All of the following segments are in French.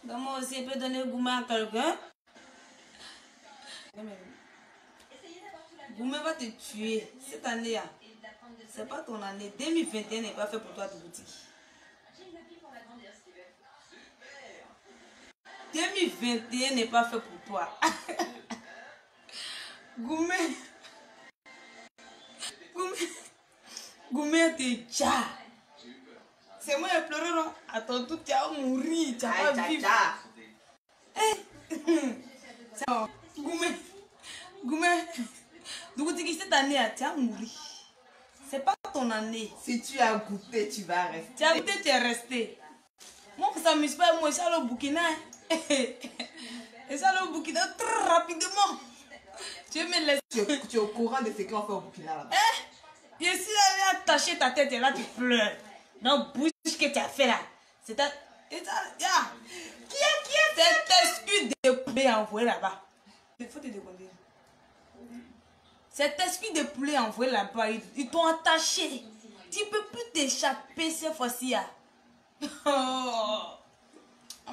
Donc moi aussi, je peux donner gourmet à quelqu'un. Gourmet va te tuer. Cette année-là, c'est pas ton année. 2021 n'est pas fait pour toi, de boutique. 2021 n'est pas fait pour toi. Gourmet. Gourmet te tcha. C'est moi qui pleuré, non? Attends, tout tu vas mourir. Tu vas pas vivre. C'est bon. Gourmet. Donc cette année, tu vas mourir. C'est pas ton année. Si tu as goûté, tu vas rester. Tu as goûté, tu es resté. Moi, ça ne s'amuse pas. Moi, je suis allé au Burkina. Je suis allé au Burkina très rapidement. Tu es au courant de ce qu'on fait au Burkina là-bas. Je suis allé attacher ta tête et là, tu pleures. Donc, bouge que tu as fait là. C'est ta... Qui est cette excuse de poulet envoyé là-bas? Il faut te demander. Cet esprit de poulet envoyé là-bas, ils t'ont attaché. Tu ne peux plus t'échapper cette fois-ci. On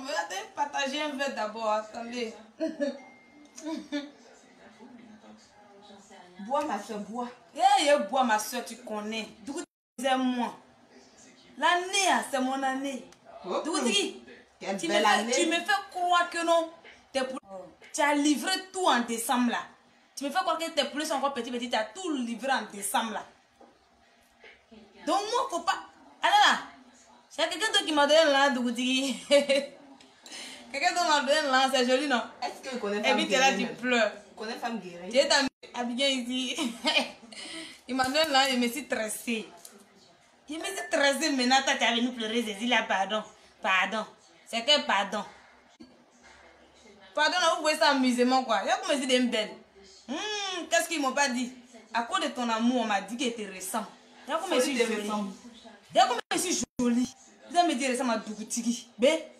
va te partager un verre d'abord. Attendez. Bois, ma soeur, bois. Bois, ma soeur, tu connais. D'où c'est moi. L'année, c'est mon année. D'où tu me fais croire que non. Tu as livré tout en décembre là. Tu me fais croire que tes poulets sont encore petits, tu as tout livré en décembre là. Donc moi, faut pas... Alors là, c'est quelqu'un d'autre qui m'a donné là, Dougouti. Quelqu'un d'autre m'a donné là, c'est joli, non? Est-ce que tu connais Femme Guérin? Et puis tu es là, tu pleures. Tu connais Femme Guérin? Tu es habillé ici. Il m'a donné là, je me suis tressée. Je me suis tressée, maintenant tu es venu pleurer, j'ai dit là, pardon. Pardon. C'est que pardon. Pardon, là, vous voyez ça amusément, quoi. Il y a comme me dit belle. Qu'est-ce qu'ils m'ont pas dit? À cause de ton amour, on m'a dit qu'il était récent. Il y a comme je suis jolie. Il y a comme je suis jolie. Vous allez me dire récent, ma Dougouti. Mais,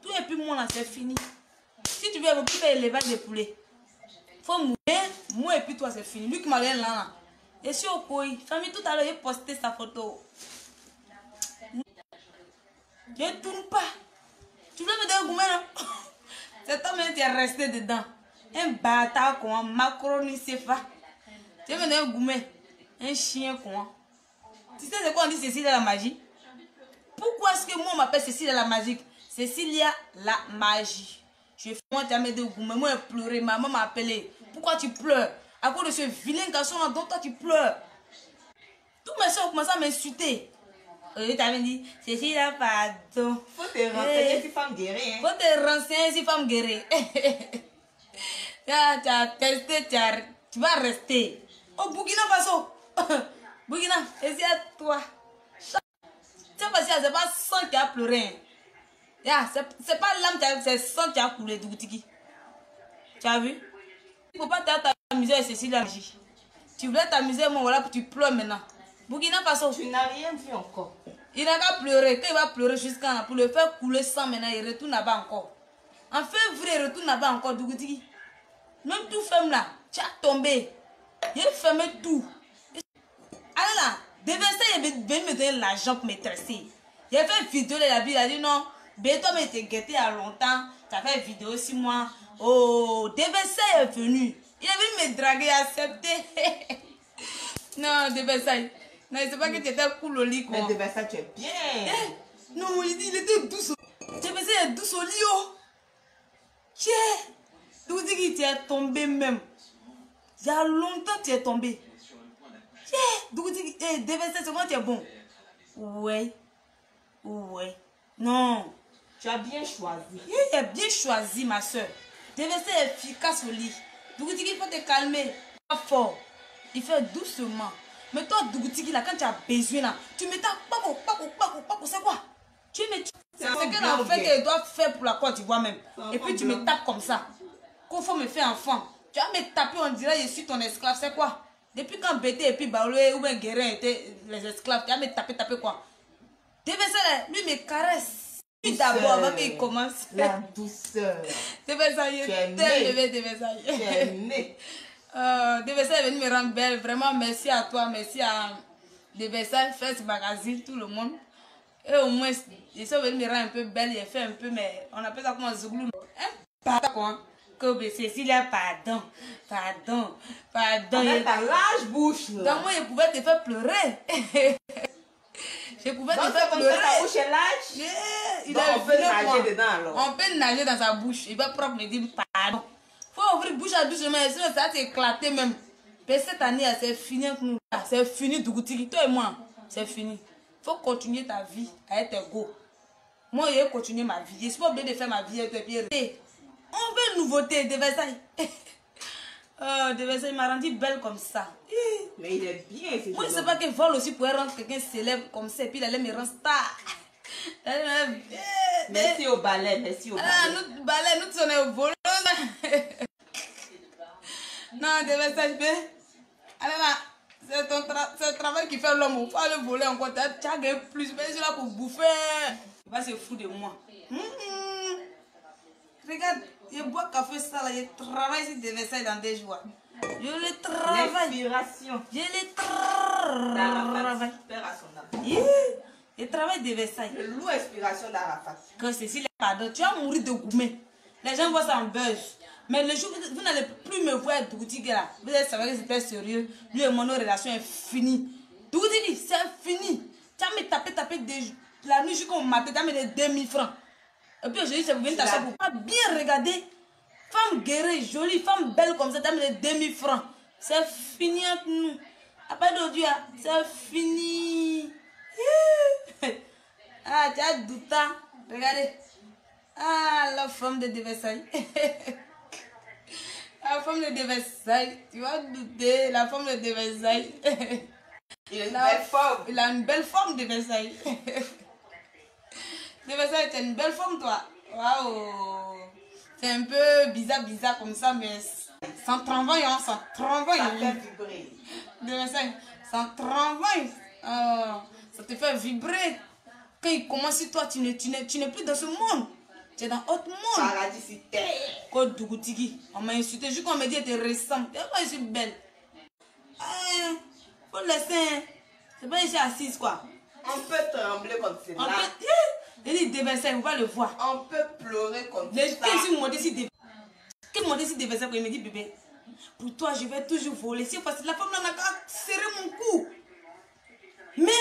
tout et puis moi, là, c'est fini. Si tu veux faire l'élevage des poulets, il faut mourir. Moi et puis toi, c'est fini. Lui qui m'a donné là. Je suis au Koi. Famille, tout à l'heure, il a posté sa photo. Je ne tourne pas. Tu veux me donner gourmet, non? C'est toi même qui es resté dedans. Un bâtard quoi, macaroni CFA. Tu veux me donner un gourmet? Un chien quoi. Tu sais c'est quoi on dit Cécilia la magie? Pourquoi est-ce que moi on m'appelle Cécilia la magique? Cécilia la magie. Je fais moi tu as mis de gourmet. Moi j'ai pleuré, maman m'a appelé. Pourquoi tu pleures? À cause de ce vilain garçon là dont toi tu pleures. Tous mes soeurs ont commencé à m'insulter. Tu t'avais dit, Cécilia, pardon. Faut te renseigner si Femme Guérin. Faut te renseigner si Femme Guérin. Tu as testé, tu vas rester. Au Burkina Faso. Burkina, et c'est à toi. C'est pas c'est pas sang qui a pleuré. C'est pas l'âme, c'est sang qui a coulé. Tu as vu? Il ne faut pas t'amuser avec Cécilia. Tu voulais t'amuser, moi, voilà, tu pleures maintenant. Burkina Faso. Tu n'as rien vu encore. Il n'a qu'à pleurer. Quand il va pleurer jusqu'à là, pour le faire couler sang maintenant, il retourne là-bas encore. En février, il retourne là-bas encore, Dougouti. Même tout ferme là, tu as tombé. Il a fermé tout. Alors là, Déversé, il est venu me donner l'argent pour me tresser. Il a fait une vidéo, il a dit non, toi, mais t'es guetté il y a longtemps. Tu as fait une vidéo 6 mois. Oh, Déversé est venu. Il est venu me draguer, accepter. Non, Déversé. Non, c'est pas que tu étais cool au lit, quoi. Mais Déversé, tu es bien. Non, il dit, il était douce. Déversé est douce au lit, oh. Tiens. Tu dis qu'il t'est tombé même. Il y a longtemps tu es tombé. Déversé, c'est quand tu es bon. Ouais. Ouais. Non. Tu as bien choisi. Il a bien choisi, ma soeur. Déversé est efficace au lit. Dougouti, il faut te calmer. Pas fort. Il fait doucement. Mais toi, Dougouti, là, quand tu as besoin, là, tu me tapes. C'est quoi? Tu me tapes. C'est ce que en fait, tu dois faire pour la Côte d'Ivoire même. Et puis tu me tapes comme ça. Qu'il faut me faire enfant. Tu vas me taper, on dirait je suis ton esclave. C'est quoi? Depuis quand Bété et puis Baoulé ou bien Guérin étaient les esclaves, tu vas me taper quoi? Déversé, lui me caresse. Puis d'abord, avant qu'il commence. La douceur. Déversé, tu es né. Déversé est venu me rendre belle. Vraiment, merci à toi. Merci à Déversé, First Magazine, tout le monde. Et au moins, ils sont venus me rendre un peu belle, il a fait un peu, mais on appelle ça comme un zouglou. Pardon, quoi. Que Cécilia, pardon. Avec ta large bouche. Donc moi, je pouvais te faire pleurer. Je pouvais te faire comme pleurer. ça, ta bouche est large. Il Donc, a on peut vu nager moi. dedans alors. On peut nager dans sa bouche. Il va propre me dire pardon. Faut ouvrir bouche à doucement, sinon ça va t'éclater même. Mais cette année, c'est fini avec nous. C'est fini, Dougouti. Toi et moi, c'est fini. Faut continuer ta vie à être égaux. Moi, je vais continuer ma vie. Je suis pas obligée de faire ma vie avec tes. On veut une nouveauté de Versailles. Oh, de Versailles m'a rendu belle comme ça. Mais il est bien. Moi, je ne sais pas que vol aussi pourrait rendre quelqu'un célèbre comme ça. Et puis, il allait me rendre star. Merci au ballet, merci au ballet. Ah, nous, ballet, nous, on est au volant. Non, de Versailles, allez là. C'est le travail qui fait l'homme. Il faut aller voler encore. Tu as gagné plus. Mais je suis là pour bouffer. Il va se foutre de moi. Regarde, je bois café ça là. Je travaille ici de Versailles dans des jours. Je le travaille. L'inspiration. Je le travaille. Je travaille de Versailles. Le loup inspiration d'Arafat. Que Cécile, pardon, tu vas mourir de gourmet. Les gens voient ça en buzz. Mais le jour où vous n'allez plus me voir Dougoutigui là, vous allez savoir que c'était sérieux. Lui et mon relation est finie. Dougoutigui, c'est fini. Tu as me tapé la nuit jusqu'au matin, tu as mis les 2000 francs. Et puis aujourd'hui, c'est vous venez t'acheter pour pas bien regarder. Femme guérie, jolie, femme belle comme ça, tu as mis les 2000 francs. C'est fini entre nous. Après d'aujourd'hui, c'est fini. Ah, tu as douté. Regardez. Ah, la femme de Versailles. La femme de Versailles. Tu vas douter, la femme de Versailles. Il a une belle forme. Il a une belle forme de Versailles. De Versailles, tu as une belle forme, toi. Waouh. C'est un peu bizarre comme ça, mais sans travail, hein, sans travail. Ça fait vibrer. De Versailles, sans travail. Oh, ça te fait vibrer. Quand il commence sur toi, tu n'es plus dans ce monde. Tu es dans autre monde. Paradis sur terre. Code Dougoutigui. On m'a insulté. Juste qu'on m'a dit que tu ressembles. Et moi, je suis belle. Faut le laisser. C'est pas ici assise, quoi. On peut trembler comme c'est là. Il dit de Versailles, on va le voir. On peut pleurer comme ça. Qu'est-ce que modestie de Versailles quand il me dit bébé, pour toi, je vais toujours voler. Si parce que la femme n'a pas serré mon cou. Mais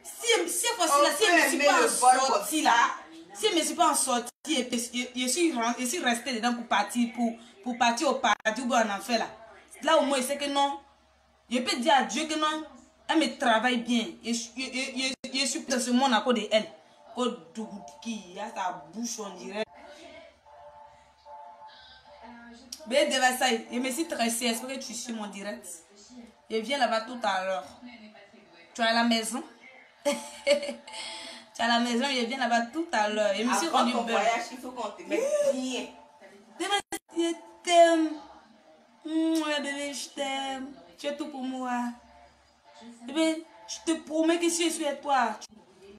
si elle ne me suis pas en sortie là. Si je ne me suis pas en sortie, je suis restée dedans pour partir au paradis ou en enfer là. Là au moins, je sais que non. Je peux dire à Dieu que non, elle me travaille bien. Je suis dans ce monde à cause de elle. Cause Dougoutigui, il a sa bouche, on dirait. Mais de Versailles, je me suis tressée. Est-ce que tu suis mon direct? Je viens là-bas tout à l'heure. Tu es à la maison? Tu es à la maison, je viens là-bas tout à l'heure. Je me suis rendue belle. Voyage, il faut qu'on te mette bien. Je t'aime. Bébé, je t'aime. Tu es tout pour moi. Bébé, je te promets que si je suis avec toi,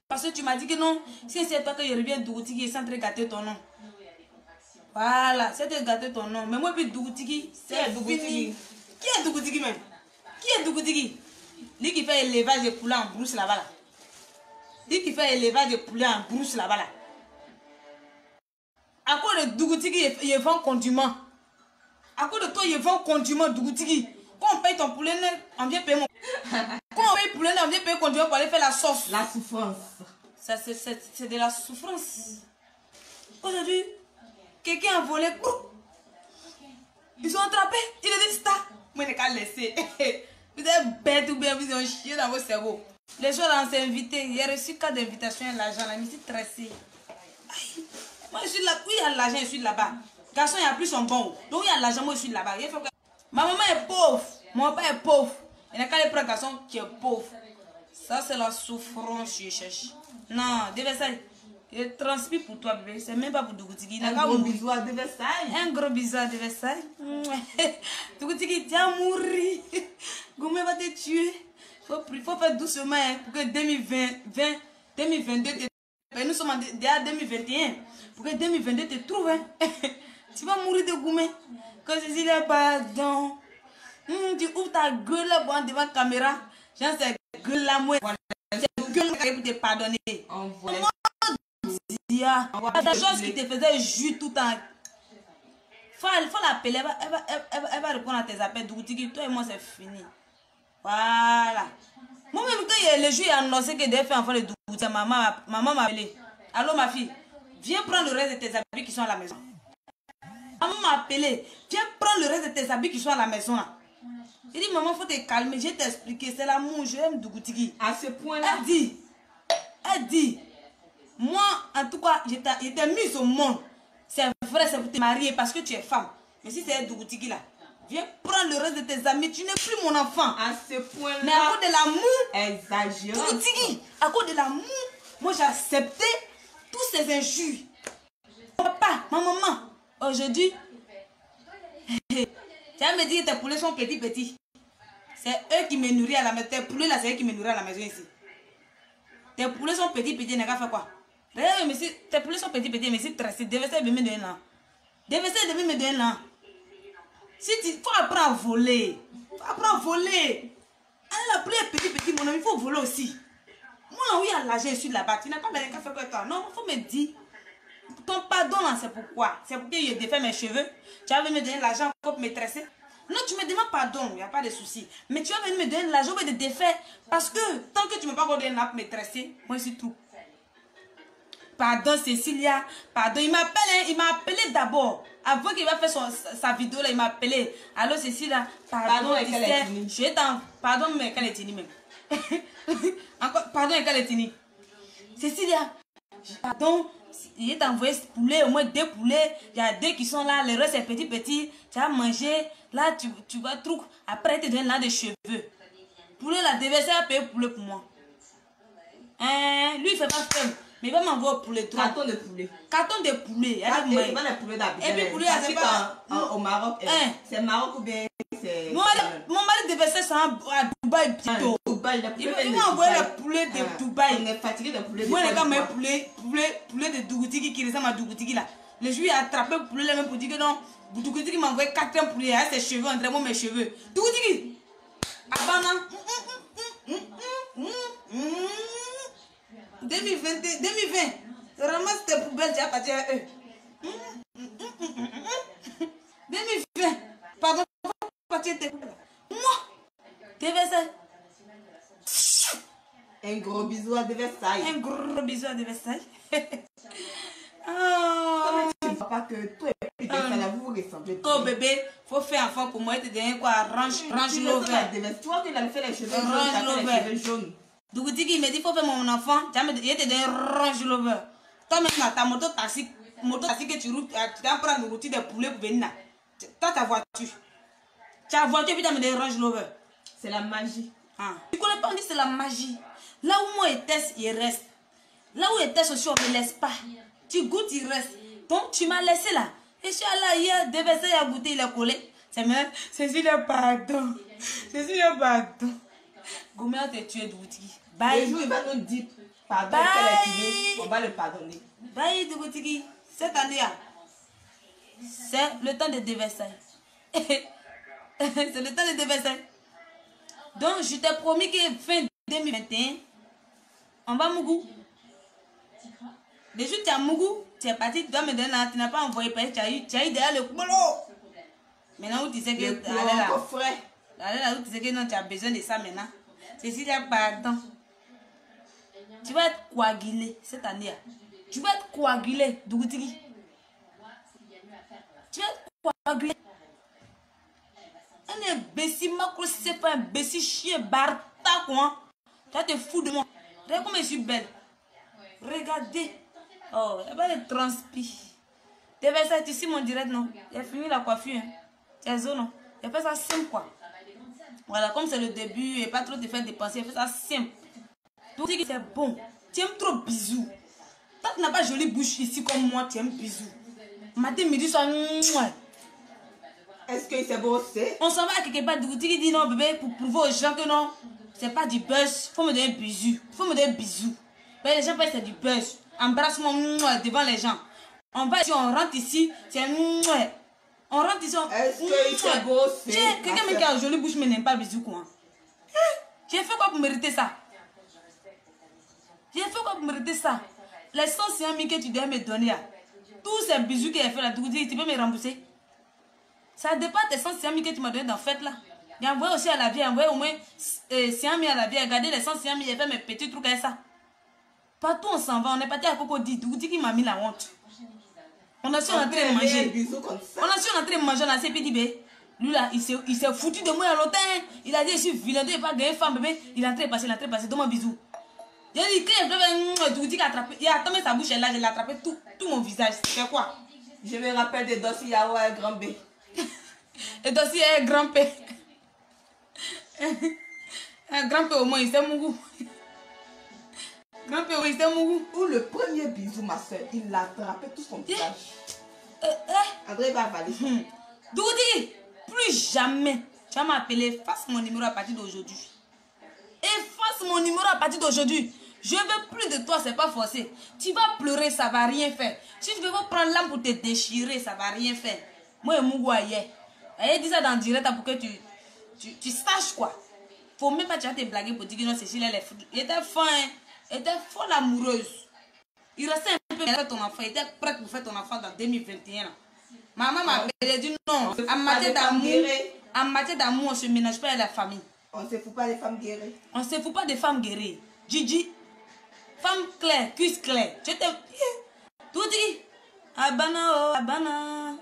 parce que tu m'as dit que non, si c'est toi que je reviens Dougoutigui, sans te gâter ton nom. Voilà, c'est te gâter ton nom. Mais moi, puis Dougoutigui, c'est fini. Qui est Dougoutigui même? Qui est Dougoutigui? Lui qui fait élevage de poulets en brousse là-bas. Là. Lui qui fait élevage de poulets en brousse là-bas. Là. À cause de Dougoutigui, il vend condiment. À cause de toi, il vend condiment Dougoutigui. Quand on paye ton poulet, on vient payer mon. Quand on paye poulet, on vient payer condiment pour aller faire la sauce. La souffrance. C'est de la souffrance. Aujourd'hui, quelqu'un a volé. Ils ont attrapé. Il est dit ça. Moi, je n'ai qu'à laisser. Vous êtes bête ou bien vous avez chié dans vos cerveaux. Les gens ont invité. J'ai reçu 4 invitations à l'argent. Je me suis stressée. Moi, je suis là. Oui, il y a l'argent, je suis là-bas. Garçon, il n'y a plus son bon. Donc, il y a l'argent, moi, je suis là-bas. Ma maman est pauvre. Mon père est pauvre. Il n'y a qu'à aller prendre un garçon qui est pauvre. Ça, c'est la souffrance que je cherche. Non, de Versailles. Je transpire pour toi, bébé. C'est même pas pour Dougoutigui. Un gros bisou à de Versailles. Un gros bisou à de Versailles. Dougoutigui, tu vas mourir. Goumé va te tuer. Il faut faire doucement hein, pour que 2022 te... Nous sommes déjà 2021. Pour que 2022 te trouve. Hein. Tu vas mourir de Goumé. Quand je dis là, pardon. Tu ouvres ta gueule là devant la caméra. J'ai cette gueule là, moi. C'est que pour te pardonner. Envoie. La chose qui te faisait jus tout le temps. Faut l'appeler, elle va répondre à tes appels. Dougutigi, toi et moi, c'est fini. Voilà. Moi-même, quand le jour a annoncé que devait faire enfant de Dougutigi, maman m'a appelé. Allô, ma fille, viens prendre le reste de tes habits qui sont à la maison. Maman m'a appelé, viens prendre le reste de tes habits qui sont à la maison. Là. Il dit, maman, faut te calmer, je vais t'expliquer. C'est l'amour, je aime Dougutigi. À ce point-là. Elle dit, moi, en tout cas, je t'ai mise au monde. C'est vrai, c'est pour te marier parce que tu es femme. Mais si c'est Dougutigi là, viens prendre le reste de tes amis, tu n'es plus mon enfant. À ce point-là. Mais à cause de l'amour, exagérant. Dougutigi, à cause de l'amour, moi j'ai accepté tous ces injures. Mon papa, ma maman, aujourd'hui, tu vas me dire que tes poulets sont petits. C'est eux qui me nourrissent à la maison. Tes poulets là, c'est eux qui me nourrissent à la maison ici. Tes poulets sont petits, n'a qu'à faire quoi? Regarde, mais si tes poulets sont petits, mais si tu devais me donner là. Devais me donner là. Si tu faut apprendre à voler. Faut apprendre à voler. Elle a pris petit, mon ami, il faut voler aussi. Moi, oui, à l'âge, je suis là-bas. Tu n'as pas besoin de faire quoi toi. Non, il faut me dire. Ton pardon, c'est pourquoi? C'est pour que je défais mes cheveux. Tu vas venir me donner l'argent pour me tresser. Non, tu me demandes pardon, il n'y a pas de souci. Mais tu vas venir me donner l'argent pour te défaire. Parce que tant que tu ne m'as pas donné l'argent pour me tresser, moi, je suis tout. Pardon, Cécilia. Pardon, il m'a appelé d'abord. Avant qu'il va faire sa vidéo, là, il m'a appelé. Allô, Cécilia. Pardon, pardon, mais qu'elle est finie même. Encore, pardon, et qu'elle est finie. Cécilia, pardon, il t'a envoyé ce poulet, au moins 2 poulets. Il y a 2 qui sont là, le reste est petit. Tu as mangé, là, tu vas truc. Après, il te donne là des cheveux. Poulet, là, devait payer poulet pour moi. Lui, il fait pas femme. Mais il va m'envoyer au poulet. Carton de poulet. Carton de poulet. Et pas les poulets d'habitude. Et puis poulet, c'est pas au Maroc. C'est Maroc ou bien c'est... Mon mari devait faire ça à Dubaï bientôt. Il m'a envoyé le poulet de Dubaï. On est fatigué de poulet. Moi, les gars, mes poulet de Dougutigi qui ressemble à Dougutigi là. Le juif a attrapé le poulet là même pour dire que non. Dougutigi m'a envoyé 4 poulets avec ses cheveux, entre moi mes cheveux. Dougutigi! Abana! 2020, ramasse tes poubelles, tu as parti à eux. 2020, pardon, partir tes poubelles. Moi, Versailles. Un gros bisou à Versailles. Un gros bisou à Versailles. Tu ne vois pas que toi et Versailles, vous vous ressemblez. Oh bébé, faut faire enfant pour moi, te donner quoi? Range l'over. Toi, tu l'as fait les cheveux jaunes. Dougutigi, il me dit, faut faire mon enfant. Il te donne range l'over. Toi-même, ta moto taxi que tu roules, tu vas prendre le routier des poulets pour venir là. Toi, ta voiture. Ta voiture, puis tu me donnes range l'over. C'est la magie. Tu connais pas, on dit c'est la magie. Là où moi était, il reste. Là où était aussi, on ne me laisse pas. Tu goûtes, il reste. Donc, tu m'as laissé là. Et je suis allée hier, devait essayer à goûter, il est collé. C'est même, Cécilia, pardon. Cécilia, pardon. Comment te tuer, Dougutigi? Bye. Le jour, il va nous dire pardon. On va le pardonner. Bye, Dougutigi. Cette année-là, c'est le temps de Versailles. C'est le temps de Versailles. Donc, je t'ai promis que fin 2021, on va à Mougou. Le jour où tu es à Mougou, tu es parti, tu dois me donner là, tu n'as pas envoyé parce que tu as eu derrière le boulot. Maintenant, où tu sais que là où tu sais que non, tu as besoin de ça maintenant. C'est si tu as pardon. Tu vas être coagulé cette année. Tu vas être coagulé, Dougutigi. Tu vas être coagulé. Un imbécile, c'est pas un imbécile chien, barta quoi. Tu vas te foutre de moi. Regarde comme je suis belle. Regardez. Oh, il n'y a pas de transpi. Tu fais ça, tu sais mon direct, non? J'ai fini la coiffure. Hein. C'est ça, non? J'ai fait ça simple, quoi. Voilà, comme c'est le début et pas trop te faire dépenser, j'ai fait ça simple. Donc, c'est bon. Tu aimes trop bisous. Toi, tu n'as pas jolie bouche ici comme moi, tu aimes bisous. Matin, midi, soir, est-ce que c'est beau aussi? On s'en va à quelque part, Dougutigi dit non, bébé, pour prouver aux gens que non, c'est pas du buzz. Faut me donner un bisou. Faut me donner un bisou. Mais les gens pensent que c'est du buzz. Embrasse-moi devant les gens. On va ici, on rentre ici, c'est on rentre ici, est-ce que c'est beau aussi? Quelqu'un qui a une jolie bouche, mais n'aime pas bisou, quoi. J'ai fait quoi pour mériter ça? J'ai fait quoi pour mériter ça? Les 100 000 que tu dois me donner là, tous ces bisous qu'il a fait là, tu peux me rembourser? Ça dépend des 100 000 que tu m'as donné dans la fête là. J'ai envoyé aussi à la vie, envoyé au moins 100 000 à la vie. Regardez les 100 000, j'ai fait mes petits trucs avec ça. Partout on s'en va, on est parti à Cocody. Dougouti qui m'a mis la honte. On a su en train de manger. On a su en train de manger dans la CPDB. Lui là, il s'est foutu de moi il y a longtemps. Il a dit je suis vilain, il n'est pas gagné femme bébé. Il est entré passer, donne-moi un bisou. J'ai dit que Dougouti qui a attrapé. Il a attendu sa bouche là, je l'ai attrapé tout mon visage. C'est quoi? Je me rappelle de Dossi Yao et Grand B. Et Dossi est Grand P. Un Grand P au moins, il sait mon goût. Grand P, il sait mon goût. Pour le premier bisou, ma soeur, il l'a attrapé tout son visage. André va avaler. Dougouti, plus jamais tu vas m'appeler. Efface mon numéro à partir d'aujourd'hui. Efface mon numéro à partir d'aujourd'hui. Je veux plus de toi, c'est pas forcé. Tu vas pleurer, ça va rien faire. Si tu veux prendre l'âme pour te déchirer, ça va rien faire. Moi, je m'ouaillais. Elle dit ça dans le direct pour que tu saches quoi. Faut même pas te blaguer pour dire que non, Cécile, elle est fou. Il était fin, hein. Elle était folle amoureuse. Il restait un peu avec ton enfant. Il était prêt pour faire ton enfant dans 2021. Maman m'a dit non. En matière d'amour, on ne se ménage pas avec la famille. On ne se fout pas des femmes guéries. On ne se fout pas des femmes guéries. Gigi, femme claire, cuisse claire. Je t'aime. Tout dit. Abana, oh, Abana.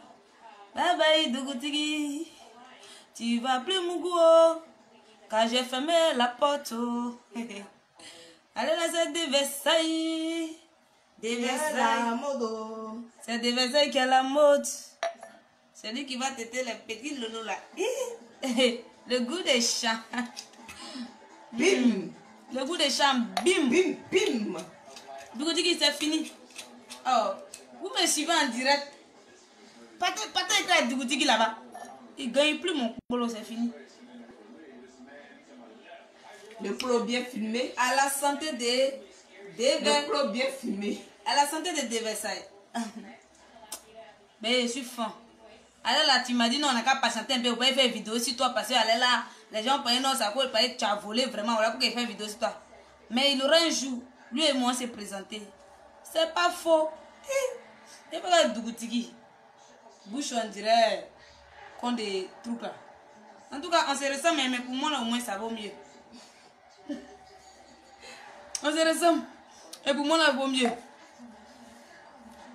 Bye bye, Dougouti. Tu vas plus Mougou. Car j'ai fermé la porte. Allez là, c'est des Versailles. Des Versailles. C'est des Versailles qui a la mode. C'est lui qui va têter les petits loulous là. Le goût des champs. Bim. Le goût des champs, bim. Bim, bim. Dougouti, c'est fini. Oh, vous me suivez en direct. Pata était avec Dougouti là-bas. Il ne gagne plus mon boulot, c'est fini. Le plo bien filmé. À la santé Le plo bien filmé. À la santé de Versailles. Mais je suis fan. Alors là, tu m'as dit non, on n'a qu'à patienter un peu. On peut faire une vidéo sur toi parce que là, les gens pensaient non, ça peut paraître que tu as volé vraiment. Voilà pour qu'il fasse une vidéo sur toi. Mais il aura un jour, lui et moi, on s'est présentés. C'est pas faux. C'est pas le Dougouti. Bouche, on dirait qu'on des trucs là. En tout cas, on se ressemble, mais pour moi, là, au moins, ça vaut mieux. On se ressemble. Et pour moi, là, vaut mieux.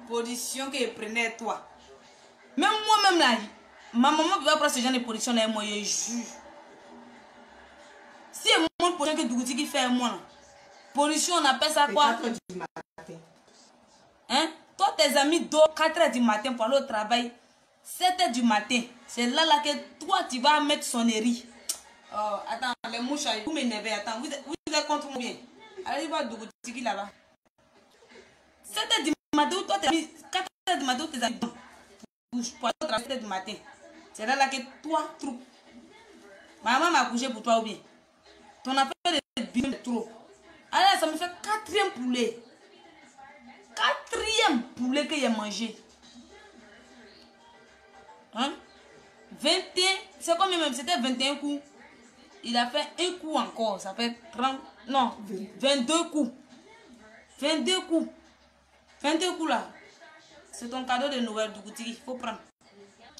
Position que je prenais toi. Même moi-même là, ma maman peut pas prendre ce genre de position là, moi, je jure. Si c'est mon position que Dougouti qui fait moi là, position, on appelle ça quoi? 4 h du matin. Hein? Toi, tes amis dorment 4 h du matin pour aller au travail. 7 h du matin. C'est là que toi, tu vas mettre sonnerie. Oh, attends, les mouches, vous m'énervez. Attends, vous êtes contre moi bien. Allez voir Dougouti qui là-bas. 7 h du matin, toi, tes amis, 4 h du matin, tes amis dorment. Pour aller au travail 7 h du matin. C'est là que toi, trop. Maman m'a couché pour toi ou bien. Ton affaire de bien trop. Alors, ça me fait 4e poulet. 4e poulet que j'ai mangé. Hein? 21, c'est combien même? C'était 21 coups. Il a fait un coup encore. Ça fait 30, non, 22 coups. 22 coups. 22 coups là. C'est ton cadeau de Noël, Dougouti. Il faut prendre.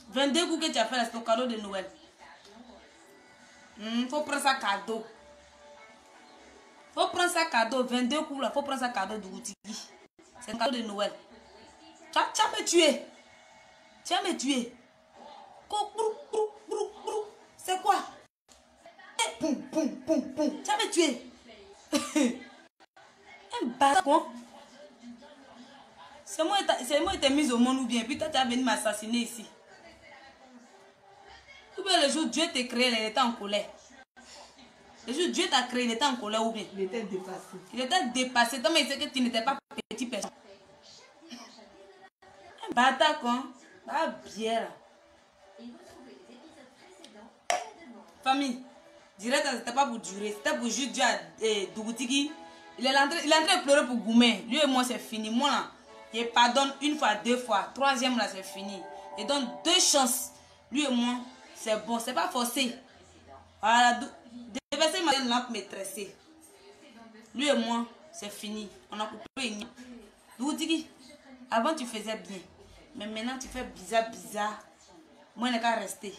22 coups que tu as fait là, c'est ton cadeau de Noël. Faut prendre ça cadeau. Faut prendre ça cadeau. 22 coups là. Faut prendre ça cadeau, Dougouti. C'est un cadeau de Noël. Tu vas me tuer. Tu vas me tuer. C'est quoi? Poum, poum, poum, poum. Tu vas me tuer. Un bâtard quoi? C'est moi qui t'ai mise au monde ou bien. Puis toi tu as venu m'assassiner ici. Ou bien le jour où Dieu t'a créé, il était en colère. Le jour où Dieu t'a créé, il était en colère ou bien? Il était dépassé. Il était dépassé. Toi, mais il sait que tu n'étais pas petit personne. Un bâtard quoi? Ah bien. Famille, direct, c'était pas pour durer. C'était pour juste dire à Dougouti. Il est en train de pleurer pour Goumé. Lui et moi, c'est fini. Moi, là, je pardonne 1 fois, 2 fois. 3e, là, c'est fini. Je donne 2 chances. Lui et moi, c'est bon. C'est pas forcé. Voilà. Déverser ma lampe maîtresse. Lui et moi, c'est fini. On a coupé une. Dougoutigui, avant tu faisais bien. Mais maintenant tu fais bizarre. Moi, je n'ai qu'à rester.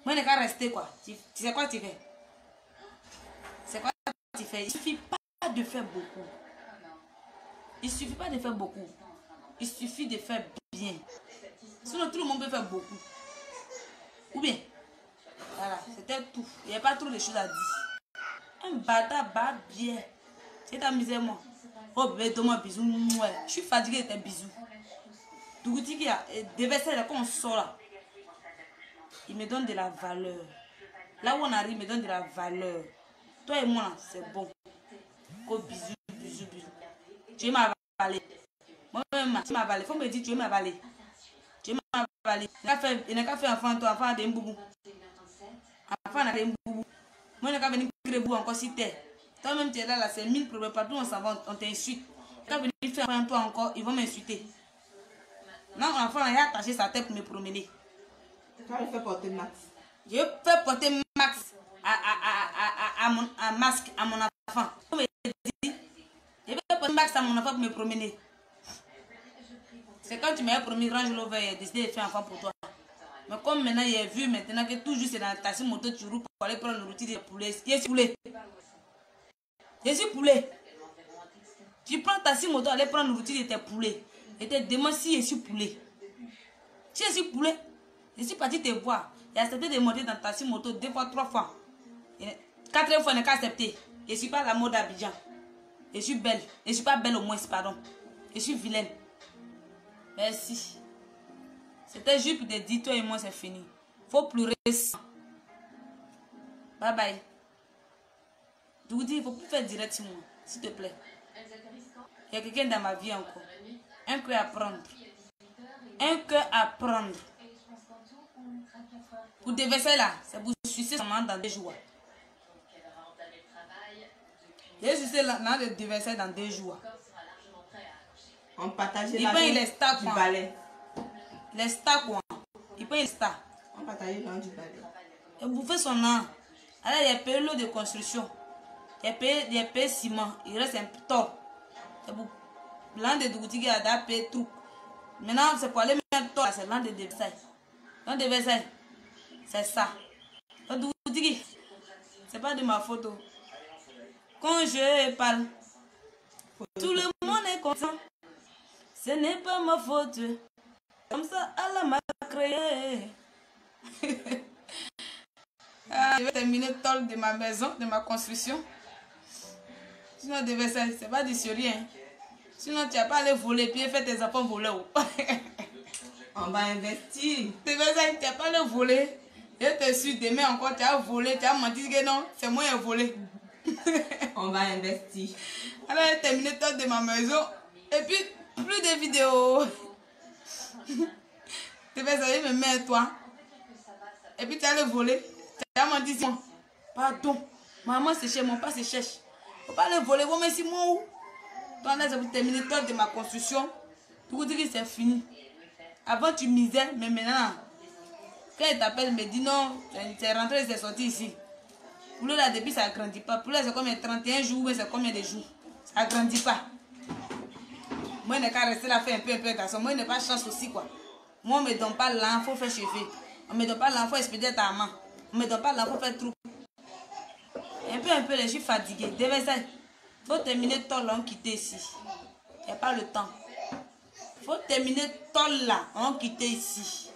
Moi, je n'ai qu'à rester quoi. Tu sais quoi tu fais? C'est quoi tu fais? Il ne suffit pas de faire beaucoup. Il suffit pas de faire beaucoup. Il suffit de faire bien. Sinon, tout le monde peut faire beaucoup. Ou bien, voilà, c'était tout. Il n'y a pas trop de choses à dire. Un bâtard bat bien. C'est ta misère, moi. Oh bébé, donne-moi un bisou. Ouais. Je suis fatiguée de tes bisous. Dougoutigui, des versets là, quand on sort là, il me donne de la valeur. Là où on arrive, il me donne de la valeur. Toi et moi, c'est bon. Oh, bisous. Tu m'as avalé. Moi-même, tu m'as avalé. Faut me dire, tu m'as avalé. Tu m'as avalé. Il n'a qu'à faire enfant, toi, enfant de Mboubou. Enfant de Mboubou. Moi, il n'a qu'à venir créer encore si t'es. Toi-même, tu es là, c'est 1000 problèmes. Partout, on s'en va, on t'insulte. Il va venir faire un toi encore, ils vont m'insulter. Non, l'enfant, il a attaché sa tête pour me promener. Tu vas le faire porter Max. Je fais porter Max à masque à mon enfant. Je vais porter Max à mon enfant pour me promener. C'est quand tu m'as promis Range Rover, il a décidé de faire un enfant pour toi. Mais comme maintenant il a vu maintenant que toujours c'est dans la taxi moto, tu roules pour aller prendre le rôti de poulet. Je suis poulet. Je suis poulet. Tu prends ta taxi moto, aller prendre le rôti de tes poulets. Et te demande si je suis poulet. Si je suis poulet, je suis parti te voir. J'ai accepté de monter dans ta taxi moto 2 fois, 3 fois. 4e fois, je n'ai qu'à accepter. Je ne suis pas la mode d'Abidjan. Je suis belle. Je ne suis pas belle au moins, pardon. Je suis vilaine. Merci. C'était juste pour te dire, toi et moi, c'est fini. Faut pleurer. Bye bye. Je vous dis, il faut plus faire direct sur moi, s'il te plaît. Il y a quelqu'un dans ma vie encore. Un cœur à prendre. Un cœur à prendre. Pour déverser là, c'est pour sucer seulement dans 2 jours. J'ai sucé là, de déverser dans 2 jours. On partageait la du balai. Les stars quoi. Il paye les stars. On partageait l'argent du balai. Il bouffait son an. Alors il a payé l'eau de construction. Il a payé ciment. Il reste un peu tort. L'an de Dougoutigui a payé tout. Maintenant c'est pour aller mettre tort. C'est l'an de Versailles. L'an de Versailles. C'est ça. Dougoutigui. C'est pas de ma photo. Quand je parle, tout le monde est content. Ce n'est pas ma faute. Comme ça, Allah m'a créé. Je vais terminer le toll de ma maison, de ma construction. Sinon, c'est pas du sérieux. Sinon, tu n'as pas allé voler puis faire tes enfants voler. On va investir. Tu n'as pas allé voler. Je te suis demain encore, tu as volé, tu as menti que non, c'est moi qui ai volé. On va investir. Alors, j'ai terminé le toll de ma maison. Et puis, plus de vidéos. Tu vas aller me mettre toi. Et puis tu as le voler. Tu as menti moi. Pardon. Maman c'est chez moi, pas c'est cherche. Faut pas le voler. Vous me si moi où? Toi là, j'ai terminé toi de ma construction. Tu vous dis que c'est fini. Avant tu misais, mais maintenant, quand il t'appelle, il me dit non, tu es rentré, c'est sorti ici. Pour le là, depuis ça ne grandit pas. Pour le là, c'est combien? 31 jours, mais c'est combien de jours? Ça ne grandit pas. Moi, je n'ai qu'à rester là, faire un peu, garçon. Moi, je n'ai pas de chance aussi, quoi. Moi, on ne me donne pas l'enfant, il faut faire cheveux. On ne me donne pas l'enfant, il faut expédier ta main. On ne me donne pas l'enfant, il faut faire trou. Un peu, je suis fatiguée. Il faut terminer tout là, on quitte ici. Il n'y a pas le temps. Il faut terminer tout là, on quitte ici.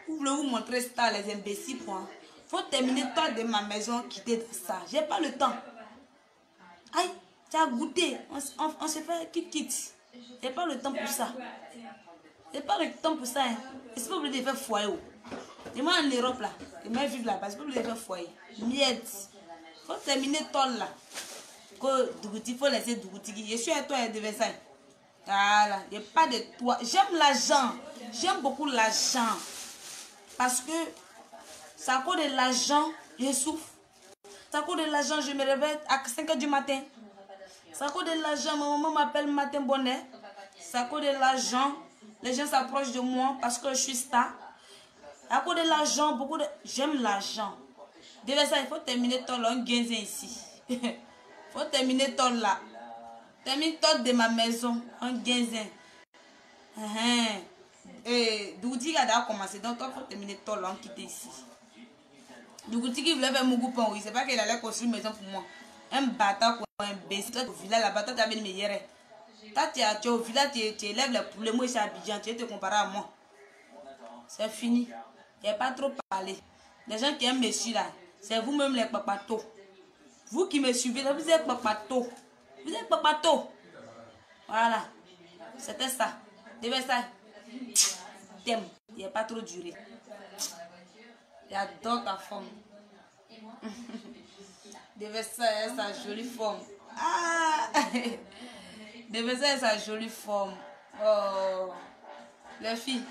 Vous voulez vous montrer ça, les imbéciles, quoi. Il faut terminer tout de ma maison, quitter ça. Je n'ai pas le temps. Aïe, tu as goûté. On se fait quitte. J'ai pas le temps pour ça. J'ai pas le temps pour ça. Hein. C'est pas obligé de faire foyer. Et moi en Europe là, et moi vivre là-bas, c'est pas obligé de faire foyer. Miette. Faut terminer tol là. Il faut laisser Dougoutigui. Je suis à toi et de Versailles. Voilà. Il n'y a pas de toi. J'aime l'argent. J'aime beaucoup l'argent. Parce que c'est à cause de l'argent, je souffre. C'est à cause de l'argent, je me réveille à 5 h du matin. C'est à cause de l'argent, ma maman m'appelle matin bonnet. C'est à cause de l'argent, les gens s'approchent de moi parce que je suis star. À cause de l'argent, beaucoup de... J'aime l'argent. Déjà ça, il faut terminer ton long gain ici. Il Faut terminer tout là. Termine tout de ma maison en guinzin. Et Dougouti a déjà commencé, donc toi, faut terminer tout là, on quitte ici. Dougouti qui voulait faire mon groupe, oui, c'est pas qu'il allait construire une maison pour moi. Un bâtard, un baiser. Toi, au village, là-bas, toi, tu as bien me hier. Toi, tu es au village, tu élèves les poulets, moi, c'est Abidjan, tu te comparer à moi. C'est fini. Il n'y a pas trop parlé. Les gens qui aiment me suivre là, c'est vous-même les papatos. Vous qui me suivez, vous êtes papatos. Vous êtes papatos. Voilà. C'était ça. Devait ça. T'aimes. Il n'y a pas trop duré. J'adore ta forme. Devait ça sa jolie forme. Ah! Devait ça sa jolie forme. Oh! Les filles.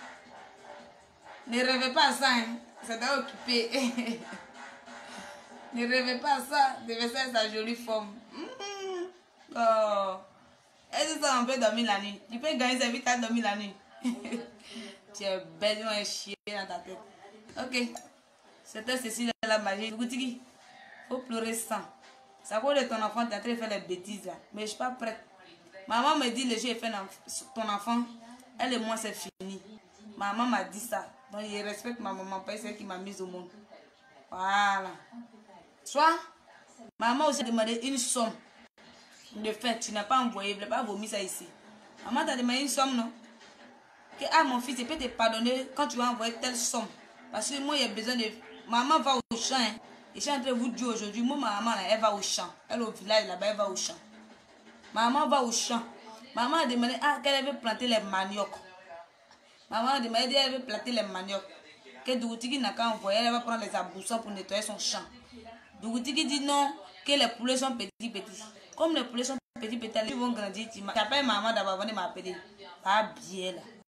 Ne rêvez pas à ça, hein. Ça doit occuper. Ne rêvez pas à ça. Devez ça sa jolie forme. Oh. Est-ce que ça on peut dormir la nuit? Tu peux gagner sa vie, tu as dormi la nuit. Tu es belle, tu es un chien dans ta tête. Ok. C'était ceci la magie. Il faut pleurer sans. Ça cause de ton enfant, tu es en train de faire les bêtises là. Mais je ne suis pas prête. Maman me dit le jeu est fait ton enfant. Elle et moi c'est fini. Maman m'a dit ça. Donc je respecte ma maman, pas celle qui m'a mise au monde. Voilà. Soit, maman aussi a demandé une somme de fait. Tu n'as pas envoyé, je ne vais pas vomir ça ici. Maman t'a demandé une somme, non? Que, ah mon fils, je peux te pardonner quand tu vas envoyer telle somme. Parce que moi, il y a besoin de... Maman va au champ. Hein. Et je suis en train de vous dire aujourd'hui, moi, ma maman, là, elle va au champ. Elle au village, là-bas, elle va au champ. Maman va au champ. Maman a demandé qu'elle veut planter les maniocs. Maman a demandé qu'elle veut planter les maniocs. Que Dougouti n'a qu'à envoyer, elle va prendre les aboussons pour nettoyer son champ. Dougouti dit non, que les poulets sont petits. Comme les poulets sont petits, ils vont grandir. Tu appelles maman d'abord avant de m'appeler. Pas bien là.